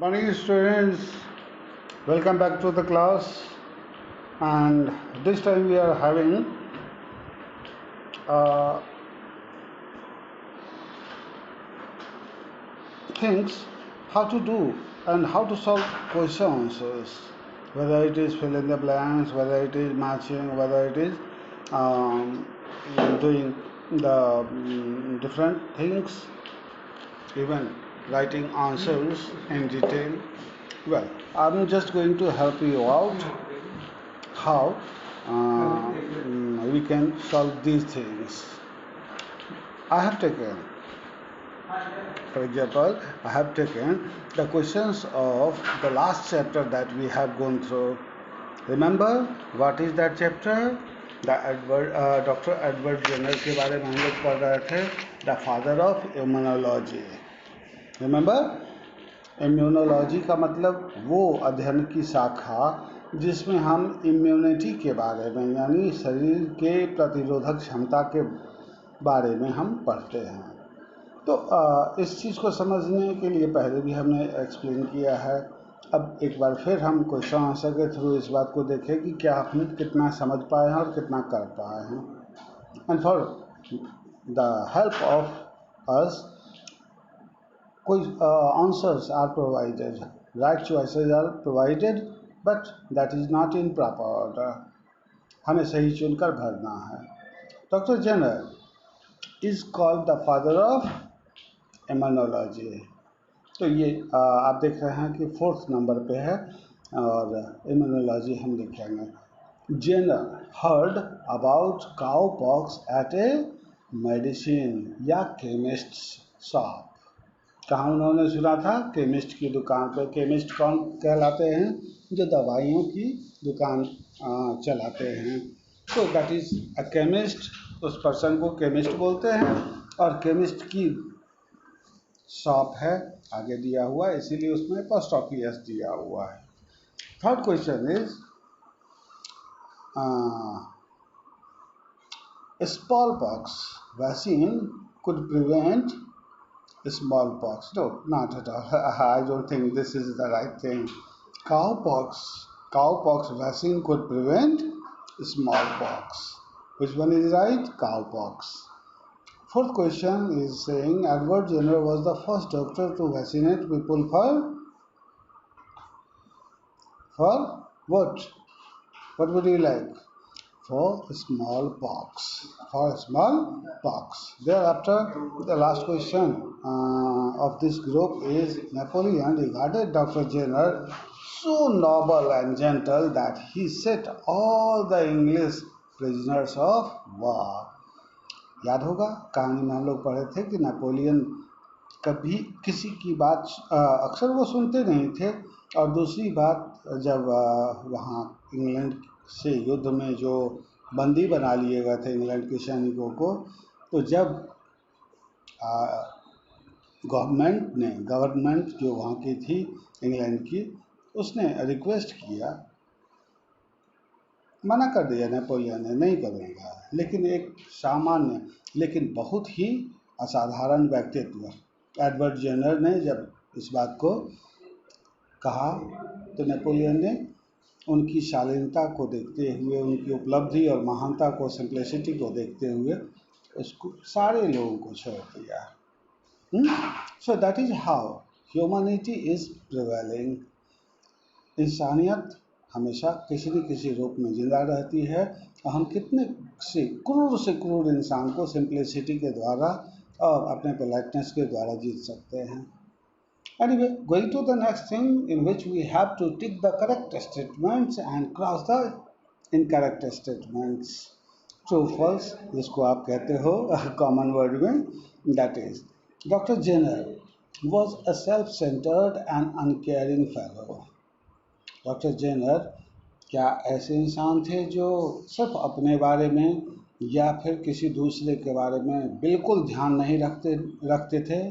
Morning students, welcome back to the class, and this time we are having uh, things how to do and how to solve question answers, whether it is fill in the blanks, whether it is matching, whether it is um, doing the different things, even writing answers in detail. Well, I'm just going to help you out how we can solve these things. I have taken, for example, I have taken the questions of the last chapter that we have gone through. Remember what is that chapter? Dr. Edward Jenner के बारे में हम लोग पढ़ रहे थे, the father of immunology. Remember? Immunology का मतलब वो अध्ययन की शाखा जिसमें हम इम्यूनिटी के बारे में यानी शरीर के प्रतिरोधक क्षमता के बारे में हम पढ़ते हैं। तो इस चीज़ को समझने के लिए पहले भी हमने एक्सप्लेन किया है। अब एक बार फिर हम क्वेश्चन आंसर के थ्रू इस बात को देखें कि क्या हम कितना समझ पाए हैं और कितना कर पाए हैं। And for the help of us answers are provided, right choices are provided, but that is not in proper order. हमें सही चुनकर भरना है। Doctor Jenner is called the father of immunology. तो ये आप देख रहे हैं कि 4th नंबर पे है और इम्यूनोलॉजी हम लिखेंगे। Jenner heard about cow pox at a medicine या केमिस्ट शॉप। कहाँ उन्होंने सुना था? केमिस्ट की दुकान पर। केमिस्ट कौन कहलाते हैं? जो दवाइयों की दुकान चलाते हैं। तो दैट इज अ केमिस्ट, उस पर्सन को केमिस्ट बोलते हैं। और केमिस्ट की शॉप है आगे दिया हुआ है, इसीलिए उसमें पोस्टऑफिस दिया हुआ है। Third question is smallpox vaccine could prevent smallpox. No, not at all. I don't think this is the right thing. Cowpox vaccine could prevent smallpox. Which one is right? Cowpox. Fourth question is saying Edward Jenner was the first doctor to vaccinate people for what? What would you like? For smallpox. For smallpox. Thereafter, the last question of this group is Napoleon regarded Dr. Jenner so noble and gentle that he set all the English prisoners of war. याद होगा कहानी में हम लोग पढ़े थे कि Napoleon कभी किसी की बात अक्सर वो सुनते नहीं थे। और दूसरी बात, जब वहाँ इंग्लैंड से युद्ध में जो बंदी बना लिए गए थे इंग्लैंड के सैनिकों को, तो जब गवर्नमेंट जो वहाँ की थी इंग्लैंड की, उसने रिक्वेस्ट किया, मना कर दिया नेपोलियन ने, नहीं करूँगा। लेकिन एक सामान्य लेकिन बहुत ही असाधारण व्यक्तित्व एडवर्ड जेनर ने जब इस बात को कहा, तो नेपोलियन ने उनकी शालीनता को देखते हुए, उनकी उपलब्धि और महानता को, सिंप्लिसिटी को देखते हुए उसको सारे लोगों को छोड़ दिया। So that is how humanity is prevailing. इंसानियत हमेशा किसी न किसी रूप में जिंदा रहती है और हम कितने से क्रूर इंसान को सिंप्लिसिटी के द्वारा और अपने पोलाइटनेस के द्वारा जीत सकते हैं। Anyway, going to the next thing in which we have to tick the correct statements and cross the incorrect statements. True, false, जिसको आप कहते हो common word में, that is, Dr. Jenner was a self-centered and uncaring fellow. Dr. Jenner क्या ऐसे इंसान थे जो सिर्फ अपने बारे में या फिर किसी दूसरे के बारे में बिल्कुल ध्यान नहीं रखते थे?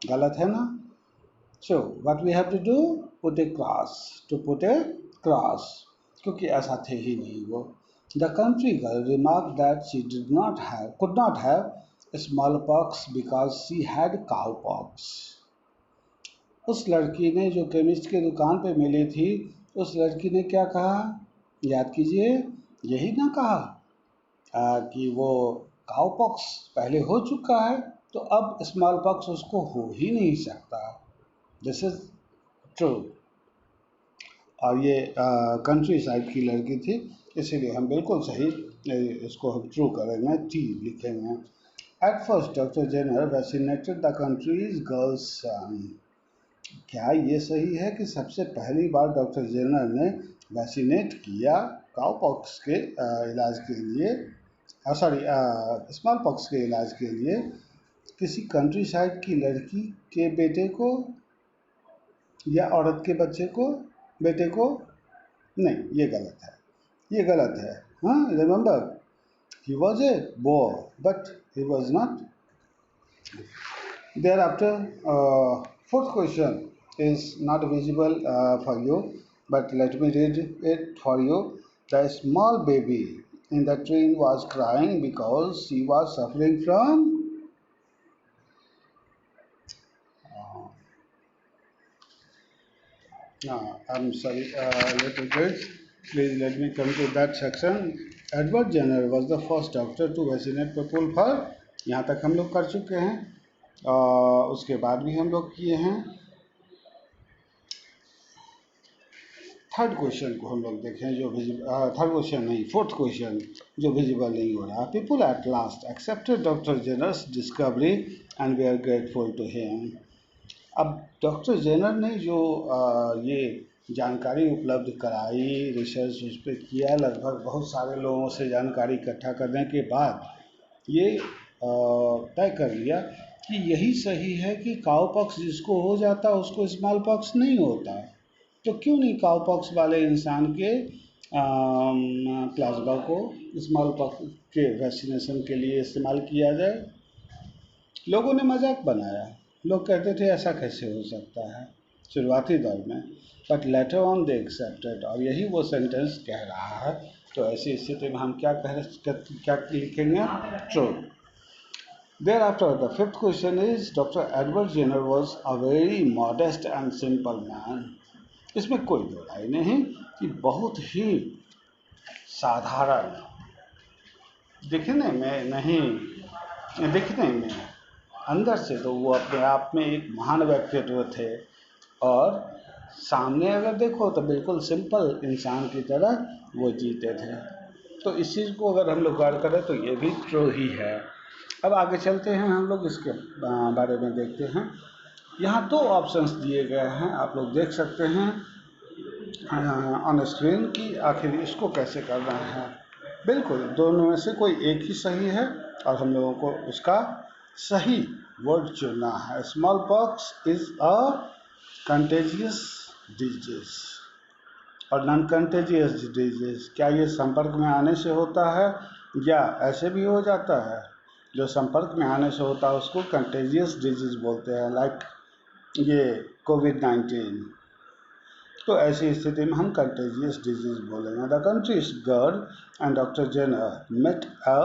गलत है ना? So what we have to do? Put a cross. To put a cross. क्योंकि ऐसा थे ही नहीं वो। The country girl remarked that she could not have smallpox because she had cowpox. उस लड़की ने जो केमिस्ट की दुकान पे मिली थी, उस लड़की ने क्या कहा, याद कीजिए, यही ना कहा कि वो काउपॉक्स पहले हो चुका है, तो अब स्मॉल पॉक्स उसको हो ही नहीं सकता। This is true. और ये कंट्री साइड की लड़की थी, इसीलिए हम बिल्कुल सही इसको हम ट्रू करेंगे, टी लिखेंगे। At first doctor Jenner vaccinated the countries girls son. क्या ये सही है कि सबसे पहली बार डॉक्टर जेनर ने वैक्सीनेट किया काउपॉक्स के इलाज के लिए, सॉरी स्मॉल पॉक्स के इलाज के लिए किसी कंट्री साइड की लड़की के बेटे को या औरत के बच्चे को, बेटे को? नहीं, ये गलत है, ये गलत है। हाँ, remember he was a boy but he was not. Thereafter, fourth question is not visible for you, but let me read it for you. The small baby in the train was crying because she was suffering from. I'm sorry, little kids. Please let me come to that section. Edward Jenner was the first doctor to vaccinate people for. यहाँ तक हम लोग कर चुके हैं, उसके बाद भी हम लोग किए हैं। थर्ड क्वेश्चन को हम लोग देखें, जो थर्ड क्वेश्चन नहीं, फोर्थ क्वेश्चन जो विजिबल नहीं हो रहा। People at last accepted doctor Jenner's discovery and we are grateful to him. अब डॉक्टर जेनर ने जो ये जानकारी उपलब्ध कराई, रिसर्च उस पर किया, लगभग बहुत सारे लोगों से जानकारी इकट्ठा करने के बाद ये तय कर लिया कि यही सही है कि काउपॉक्स जिसको हो जाता है उसको स्मॉल पॉक्स नहीं होता। तो क्यों नहीं काउपॉक्स वाले इंसान के प्लाज्मा को स्मॉल पॉक्स के वैक्सीनेशन के लिए इस्तेमाल किया जाए। लोगों ने मजाक बनाया, लोग कहते थे ऐसा कैसे हो सकता है शुरुआती दौर में, but later on they accepted, और यही वो सेंटेंस कह रहा है। तो ऐसी स्थिति में हम क्या लिखेंगे, true. Thereafter, the fifth question is Dr. Edward Jenner was a very modest and simple man. इसमें कोई दो राय नहीं कि बहुत ही साधारण, दिखने में नहीं, दिखने में अंदर से तो वो अपने आप में एक महान व्यक्तित्व थे, और सामने अगर देखो तो बिल्कुल सिंपल इंसान की तरह वो जीते थे। तो इस चीज़ को अगर हम लोग गौर करें तो ये भी ट्रू ही है। अब आगे चलते हैं, हम लोग इसके बारे में देखते हैं। यहाँ दो ऑप्शंस दिए गए हैं, आप लोग देख सकते हैं ऑन स्क्रीन कि आखिर इसको कैसे करना है। बिल्कुल दोनों में से कोई एक ही सही है और हम लोगों को उसका सही वर्ड चुनना है। Small pox is a contagious disease और नॉन कंटेजियस डिजीज। क्या ये संपर्क में आने से होता है या ऐसे भी हो जाता है? जो संपर्क में आने से होता है उसको कंटेजियस डिजीज बोलते हैं, लाइक ये कोविड-19। तो ऐसी स्थिति में हम कंटेजियस डिजीज बोलेंगे। The country's girl and doctor Jenner met a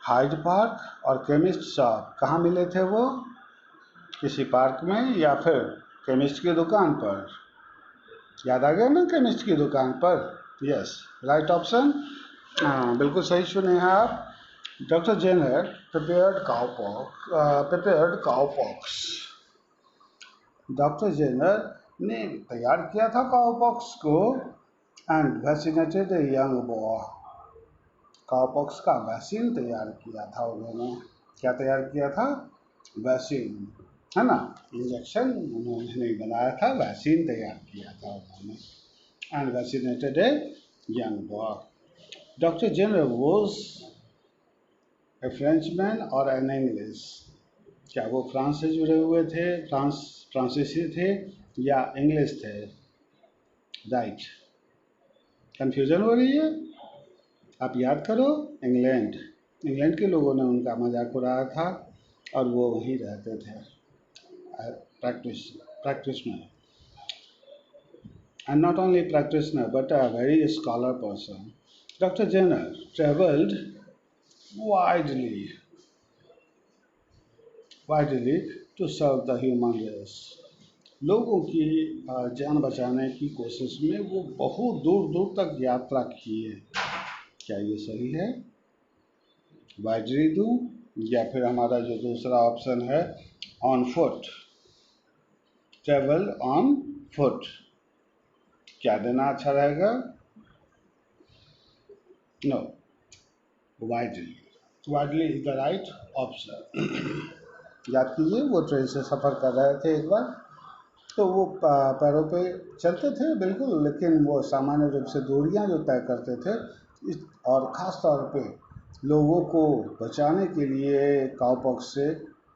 Hyde Park और केमिस्ट शॉप। कहाँ मिले थे वो? किसी पार्क में या फिर केमिस्ट की दुकान पर। याद आ गया ना, केमिस्ट की दुकान पर। यस, राइट ऑप्शन, बिल्कुल सही सुने हैं आप। Doctor Jenner prepared cowpox. Doctor Jenner ने तैयार किया था काउपॉक्स को and vaccinated a young boy. Cowpox का वैक्सीन तैयार किया था उन्होंने। क्या तैयार किया था? वैक्सीन, है ना, इंजेक्शन उन्होंने नहीं बनाया था, वैक्सीन तैयार किया था उन्होंने। And vaccinated a young boy. Doctor Jenner was a Frenchman और एन इंग्लिश। क्या वो फ्रांस से जुड़े हुए थे, फ्रांसीसी थे या इंग्लिश थे? राइट, कंफ्यूजन हो रही है? आप याद करो, इंग्लैंड के लोगों ने उनका मजाक उड़ाया था और वो वहीं रहते थे, practitioner, and not only practitioner but a very scholar person. Dr. Jenner traveled widely to serve the human race. लोगों की जान बचाने की कोशिश में वो बहुत दूर दूर तक यात्रा की है। क्या ये सही है? बाय डू या फिर हमारा जो दूसरा ऑप्शन है on foot, travel on foot, क्या देना अच्छा रहेगा? No, widely. Widely is the right option. याद कीजिए वो ट्रेन से सफ़र कर रहे थे एक बार, तो वो पैरों पे चलते थे बिल्कुल, लेकिन वो सामान्य रूप से दूरियां जो तय करते थे और ख़ास तौर पे लोगों को बचाने के लिए काउपॉक्स से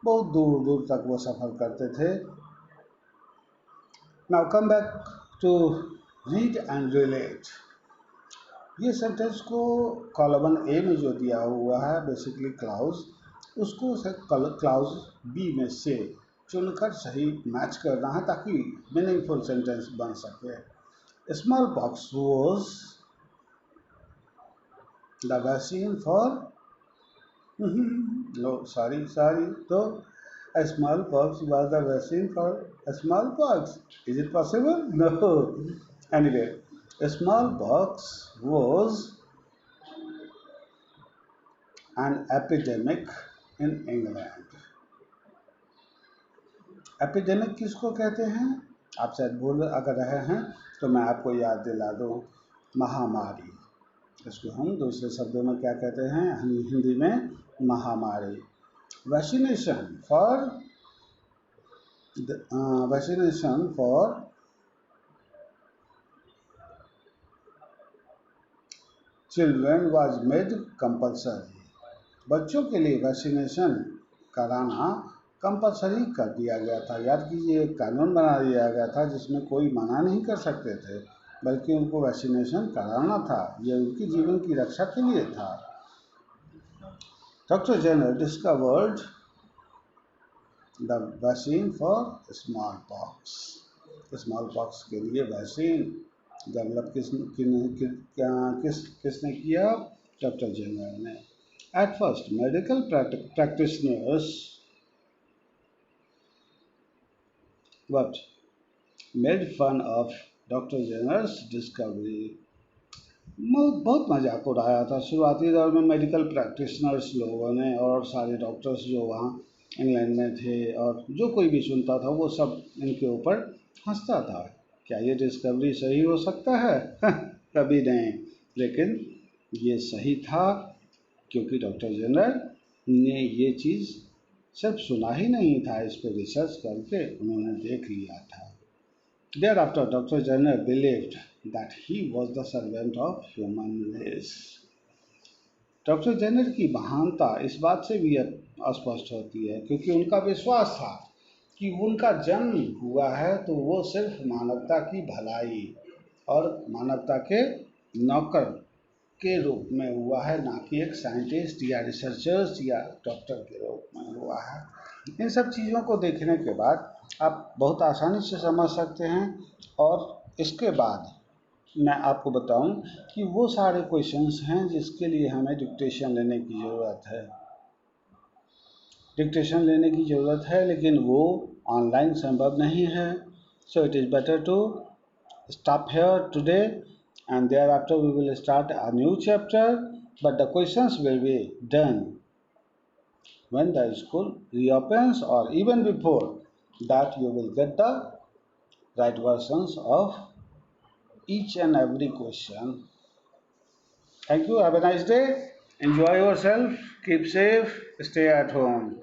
बहुत दूर दूर तक वो सफ़र करते थे। Now come back to read and relate. ये सेंटेंस को कॉलम ए में जो दिया हुआ है बेसिकली क्लाउज, उसको क्लाउज बी में से चुनकर सही मैच करना है ताकि मीनिंगफुल सेंटेंस बन सके। Small pox was the vaccine for no sorry तो small pox was the vaccine for small pox. Is it possible? No. Anyway, small pox was an epidemic in England. Epidemic किसको कहते हैं? आप शायद भूल अगर रहे हैं तो मैं आपको याद दिला दूं, महामारी। इसको हम दूसरे शब्दों में क्या कहते हैं? हम हिंदी में महामारी। Vaccination for children was made compulsory. बच्चों के लिए वैक्सीनेशन कराना कंपल्सरी कर दिया गया था। याद कीजिए, एक कानून बना दिया गया था जिसमें कोई मना नहीं कर सकते थे, बल्कि उनको वैक्सीनेशन कराना था। ये उनकी जीवन की रक्षा के लिए था। Doctor Jenner discovered the vaccine for small pox. Small pox के लिए वैक्सीन डेवलप किसने किया? डॉक्टर जेनर ने। At first, medical practitioners made fun of Dr. Jenner's discovery. बहुत मजाक उड़ाया था शुरुआती दौर में मेडिकल प्रैक्टिशनर्स लोगों ने, और सारे डॉक्टर्स जो वहाँ इंग्लैंड में थे, और जो कोई भी सुनता था वो सब इनके ऊपर हंसता था। क्या ये डिस्कवरी सही हो सकता है? कभी नहीं। लेकिन ये सही था क्योंकि डॉक्टर जेनर ने ये चीज़ सिर्फ सुना ही नहीं था, इस पर रिसर्च करके उन्होंने देख लिया था। Thereafter, Dr. Jenner believed that he was the servant of human race. Doctor Jenner की महानता इस बात से भी स्पष्ट होती है क्योंकि उनका विश्वास था कि उनका जन्म हुआ है तो वो सिर्फ मानवता की भलाई और मानवता के नौकर के रूप में हुआ है, ना कि एक साइंटिस्ट या रिसर्चर्स या डॉक्टर के रूप में हुआ है। इन सब चीज़ों को देखने के बाद आप बहुत आसानी से समझ सकते हैं। और इसके बाद मैं आपको बताऊं कि वो सारे क्वेश्चंस हैं जिसके लिए हमें डिक्टेशन लेने की ज़रूरत है। डिक्टेशन लेने की ज़रूरत है, लेकिन वो ऑनलाइन संभव नहीं है। So it is better to stop here today, and thereafter we will start a new chapter, but the questions will be done when the school reopens, or even before that you will get the right versions of each and every question. Thank you. Have a nice day. Enjoy yourself. Keep safe. Stay at home.